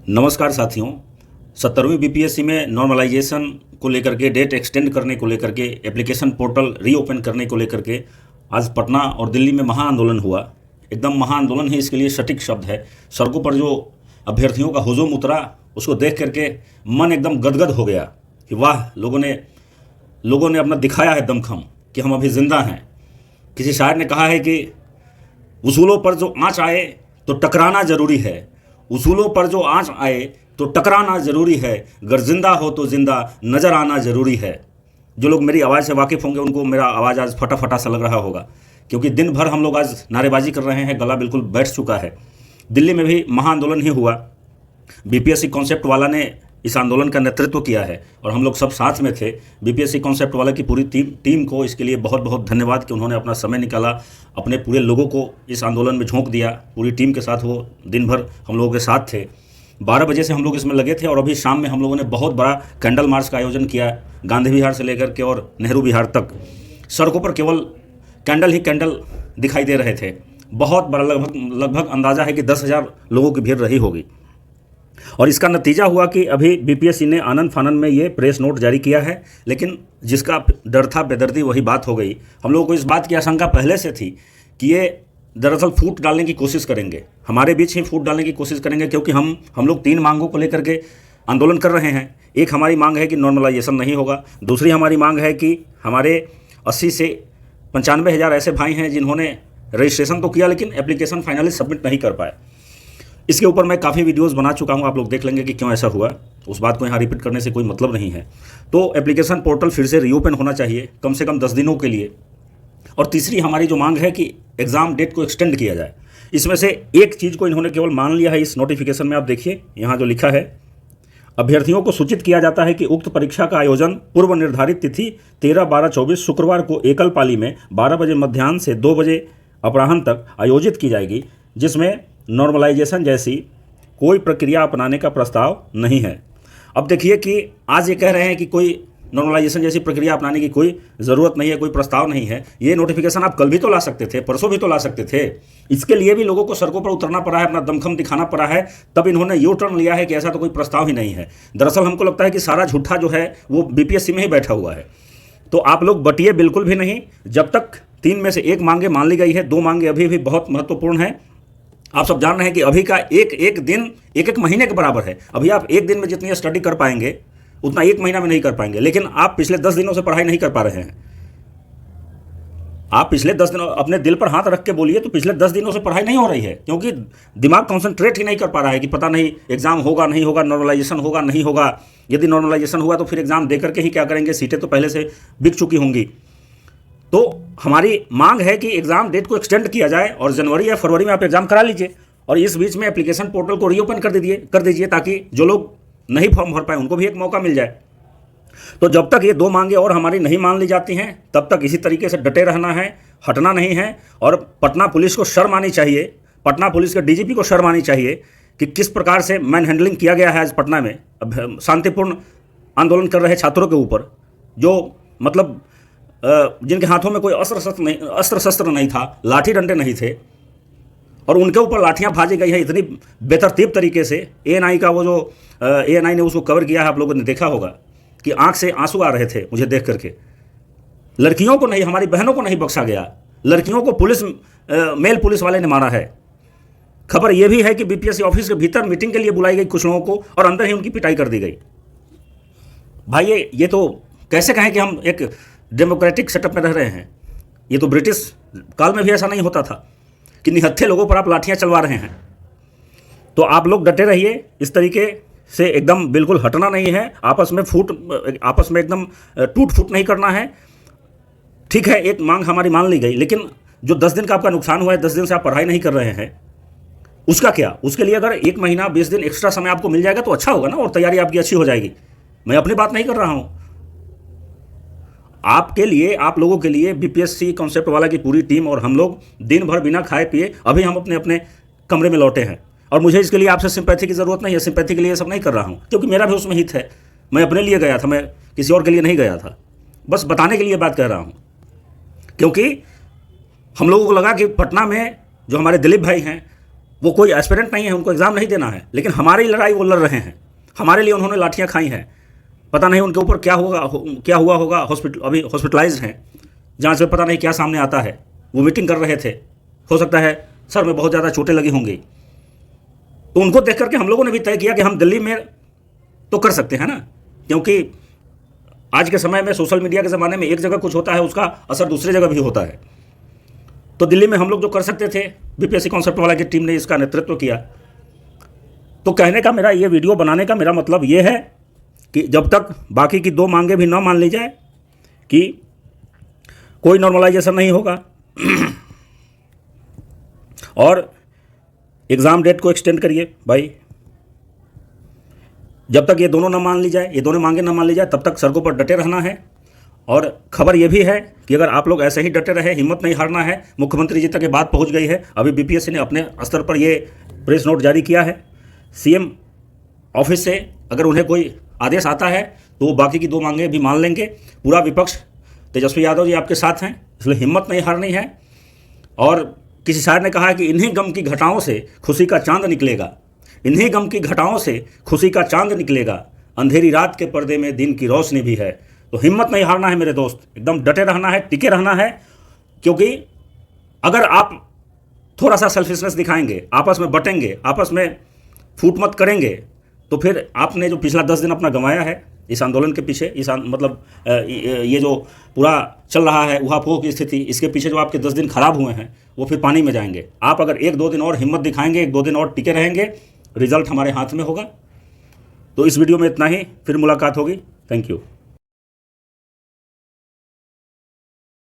नमस्कार साथियों। 70वीं बीपीएससी में नॉर्मलाइजेशन को लेकर के, डेट एक्सटेंड करने को लेकर के, एप्लीकेशन पोर्टल रीओपन करने को लेकर के आज पटना और दिल्ली में महाआंदोलन हुआ। एकदम महाआंदोलन ही इसके लिए सटीक शब्द है। सड़कों पर जो अभ्यर्थियों का हुजूम उतरा, उसको देख करके मन एकदम गदगद हो गया कि वाह, लोगों ने अपना दिखाया है दमखम कि हम अभी जिंदा हैं। किसी शायर ने कहा है कि उसूलों पर जो आँच आए तो टकराना ज़रूरी है, उसूलों पर जो आँच आए तो टकराना ज़रूरी है, गर जिंदा हो तो जिंदा नज़र आना ज़रूरी है। जो लोग मेरी आवाज़ से वाकिफ़ होंगे उनको मेरा आवाज़ आज फटा फटा सा लग रहा होगा, क्योंकि दिन भर हम लोग आज नारेबाजी कर रहे हैं, गला बिल्कुल बैठ चुका है। दिल्ली में भी महाआंदोलन ही हुआ। बीपीएससी कॉन्सेप्ट वाला ने इस आंदोलन का नेतृत्व किया है और हम लोग सब साथ में थे। बीपीएससी कॉन्सेप्ट वाला की पूरी टीम को इसके लिए बहुत बहुत धन्यवाद कि उन्होंने अपना समय निकाला, अपने पूरे लोगों को इस आंदोलन में झोंक दिया। पूरी टीम के साथ वो दिन भर हम लोगों के साथ थे। 12 बजे से हम लोग इसमें लगे थे और अभी शाम में हम लोगों ने बहुत बड़ा कैंडल मार्च का आयोजन किया, गांधी विहार से लेकर के और नेहरू विहार तक। सड़कों पर केवल कैंडल ही कैंडल दिखाई दे रहे थे। बहुत बड़ा, लगभग अंदाज़ा है कि 10,000 लोगों की भीड़ रही होगी। और इसका नतीजा हुआ कि अभी बीपीएससी ने आनन फानन में ये प्रेस नोट जारी किया है, लेकिन जिसका डर था बेदर्दी वही बात हो गई। हम लोगों को इस बात की आशंका पहले से थी कि ये दरअसल फूट डालने की कोशिश करेंगे, हमारे बीच ही फूट डालने की कोशिश करेंगे, क्योंकि हम लोग 3 मांगों को लेकर के आंदोलन कर रहे हैं। एक हमारी मांग है कि नॉर्मलाइजेशन नहीं होगा। दूसरी हमारी मांग है कि हमारे 80 से 95 हज़ार ऐसे भाई हैं जिन्होंने रजिस्ट्रेशन तो किया लेकिन एप्लीकेशन फाइनली सबमिट नहीं कर पाए। इसके ऊपर मैं काफ़ी वीडियोस बना चुका हूं, आप लोग देख लेंगे कि क्यों ऐसा हुआ। उस बात को यहाँ रिपीट करने से कोई मतलब नहीं है। तो एप्लीकेशन पोर्टल फिर से रीओपन होना चाहिए, कम से कम 10 दिनों के लिए। और तीसरी हमारी जो मांग है कि एग्ज़ाम डेट को एक्सटेंड किया जाए। इसमें से एक चीज़ को इन्होंने केवल मान लिया है। इस नोटिफिकेशन में आप देखिए, यहाँ जो लिखा है, अभ्यर्थियों को सूचित किया जाता है कि उक्त परीक्षा का आयोजन पूर्व निर्धारित तिथि 13/12/24 शुक्रवार को एकल पाली में 12 बजे मध्याह्न से 2 बजे अपराह्न तक आयोजित की जाएगी, जिसमें नॉर्मलाइजेशन जैसी कोई प्रक्रिया अपनाने का प्रस्ताव नहीं है। अब देखिए कि आज ये कह रहे हैं कि कोई नॉर्मलाइजेशन जैसी प्रक्रिया अपनाने की कोई ज़रूरत नहीं है, कोई प्रस्ताव नहीं है। ये नोटिफिकेशन आप कल भी तो ला सकते थे, परसों भी तो ला सकते थे। इसके लिए भी लोगों को सड़कों पर उतरना पड़ा है, अपना दमखम दिखाना पड़ा है, तब इन्होंने यू टर्न लिया है कि ऐसा तो कोई प्रस्ताव ही नहीं है। दरअसल हमको लगता है कि सारा झूठा जो है वो बीपीएससी में ही बैठा हुआ है। तो आप लोग बटिए बिल्कुल भी नहीं, जब तक 3 में से 1 मांगे मान ली गई है। 2 मांगे अभी भी बहुत महत्वपूर्ण है। आप सब जान रहे हैं कि अभी का एक दिन एक महीने के बराबर है। अभी आप एक दिन में जितनी स्टडी कर पाएंगे उतना 1 महीना में नहीं कर पाएंगे। लेकिन आप पिछले 10 दिनों से पढ़ाई नहीं कर पा रहे हैं। आप पिछले 10 दिनों अपने दिल पर हाथ रख के बोलिए तो पिछले 10 दिनों से पढ़ाई नहीं हो रही है, क्योंकि दिमाग कॉन्सेंट्रेट ही नहीं कर पा रहा है कि पता नहीं एग्जाम होगा नहीं होगा, नॉर्मलाइजेशन होगा नहीं होगा। यदि नॉर्मलाइजेशन हुआ तो फिर एग्जाम दे करके ही क्या करेंगे, सीटें तो पहले से बिक चुकी होंगी। तो हमारी मांग है कि एग्ज़ाम डेट को एक्सटेंड किया जाए और जनवरी या फरवरी में आप एग्ज़ाम करा लीजिए और इस बीच में एप्लीकेशन पोर्टल को रीओपन कर दीजिए ताकि जो लोग नहीं फॉर्म भर पाए उनको भी एक मौका मिल जाए। तो जब तक ये 2 मांगे और हमारी नहीं मान ली जाती हैं तब तक इसी तरीके से डटे रहना है, हटना नहीं है। और पटना पुलिस को शर्म आनी चाहिए, पटना पुलिस के डीजीपी को शर्म आनी चाहिए कि किस प्रकार से मैन हैंडलिंग किया गया है आज पटना में शांतिपूर्ण आंदोलन कर रहे छात्रों के ऊपर, जो मतलब जिनके हाथों में कोई अस्त्र शस्त्र नहीं था, लाठी डंडे नहीं थे, और उनके ऊपर लाठियां भाजी गई है इतनी बेतरतीब तरीके से। एएनआई का वो जो एएनआई ने उसको कवर किया है, आप लोगों ने देखा होगा कि आंख से आंसू आ रहे थे मुझे देख करके। लड़कियों को नहीं, हमारी बहनों को नहीं बख्शा गया, लड़कियों को मेल पुलिस वाले ने मारा है। खबर यह भी है कि बीपीएससी ऑफिस के भीतर मीटिंग के लिए बुलाई गई कुछ लोगों को और अंदर ही उनकी पिटाई कर दी गई। भाई ये तो कैसे कहें कि हम एक डेमोक्रेटिक सेटअप में रह रहे हैं। ये तो ब्रिटिश काल में भी ऐसा नहीं होता था कि निहत्थे लोगों पर आप लाठियां चलवा रहे हैं। तो आप लोग डटे रहिए, इस तरीके से एकदम बिल्कुल हटना नहीं है। आपस में एकदम टूट फूट नहीं करना है। ठीक है, एक मांग हमारी मान ली गई, लेकिन जो 10 दिन का आपका नुकसान हुआ है, 10 दिन से आप पढ़ाई नहीं कर रहे हैं, उसका क्या? उसके लिए अगर 1 महीना 20 दिन एक्स्ट्रा समय आपको मिल जाएगा तो अच्छा होगा ना, और तैयारी आपकी अच्छी हो जाएगी। मैं अपनी बात नहीं कर रहा हूँ, आपके लिए, आप लोगों के लिए बीपीएससी कॉन्सेप्ट वाला की पूरी टीम और हम लोग दिन भर बिना खाए पिए अभी हम अपने अपने कमरे में लौटे हैं। और मुझे इसके लिए आपसे सिंपैथी की ज़रूरत नहीं है। सिंपैथी के लिए सब नहीं कर रहा हूँ, क्योंकि मेरा भी उसमें हित है। मैं अपने लिए गया था, मैं किसी और के लिए नहीं गया था। बस बताने के लिए बात कर रहा हूँ, क्योंकि हम लोगों को लगा कि पटना में जो हमारे दिलीप भाई हैं वो कोई एस्पिरेंट नहीं है, उनको एग्ज़ाम नहीं देना है, लेकिन हमारी लड़ाई वो लड़ रहे हैं। हमारे लिए उन्होंने लाठियाँ खाई हैं। पता नहीं उनके ऊपर क्या हुआ होगा। अभी हॉस्पिटलाइज्ड हैं, जांच में पता नहीं क्या सामने आता है। वो मीटिंग कर रहे थे, हो सकता है सर में बहुत ज़्यादा चोटें लगी होंगी। तो उनको देख करके हम लोगों ने भी तय किया कि हम दिल्ली में तो कर सकते हैं ना, क्योंकि आज के समय में सोशल मीडिया के ज़माने में एक जगह कुछ होता है, उसका असर दूसरी जगह भी होता है। तो दिल्ली में हम लोग जो कर सकते थे, बीपीएससी कॉन्सेप्ट वाला की टीम ने इसका नेतृत्व किया। तो कहने का मेरा ये वीडियो बनाने का मेरा मतलब ये है कि जब तक बाकी की 2 मांगे भी ना मान ली जाए कि कोई नॉर्मलाइजेशन नहीं होगा और एग्ज़ाम डेट को एक्सटेंड करिए भाई। जब तक ये दोनों ना मान ली जाए, ये दोनों मांगे ना मान ली जाए, तब तक सड़कों पर डटे रहना है। और खबर ये भी है कि अगर आप लोग ऐसे ही डटे रहे, हिम्मत नहीं हारना है। मुख्यमंत्री जी तक ये बात पहुंच गई है। अभी बीपीएससी ने अपने स्तर पर ये प्रेस नोट जारी किया है। सीएम ऑफिस से अगर उन्हें कोई आदेश आता है तो वो बाकी की 2 मांगे भी मान लेंगे। पूरा विपक्ष तेजस्वी यादव जी आपके साथ हैं, इसलिए हिम्मत नहीं हारनी है। और किसी शायर ने कहा है कि इन्हीं गम की घटाओं से खुशी का चांद निकलेगा, इन्हीं गम की घटाओं से खुशी का चांद निकलेगा, अंधेरी रात के पर्दे में दिन की रोशनी भी है। तो हिम्मत नहीं हारना है मेरे दोस्त, एकदम डटे रहना है, टिके रहना है। क्योंकि अगर आप थोड़ा सा सेल्फिशनेस दिखाएंगे, आपस में बटेंगे, आपस में फूट मत करेंगे, तो फिर आपने जो पिछला 10 दिन अपना गंवाया है इस आंदोलन के पीछे, ये जो पूरा चल रहा है उहापोह की स्थिति, इसके पीछे जो आपके 10 दिन खराब हुए हैं वो फिर पानी में जाएंगे। आप अगर 1-2 दिन और हिम्मत दिखाएंगे, 1-2 दिन और टिके रहेंगे, रिजल्ट हमारे हाथ में होगा। तो इस वीडियो में इतना ही, फिर मुलाकात होगी। Thank you.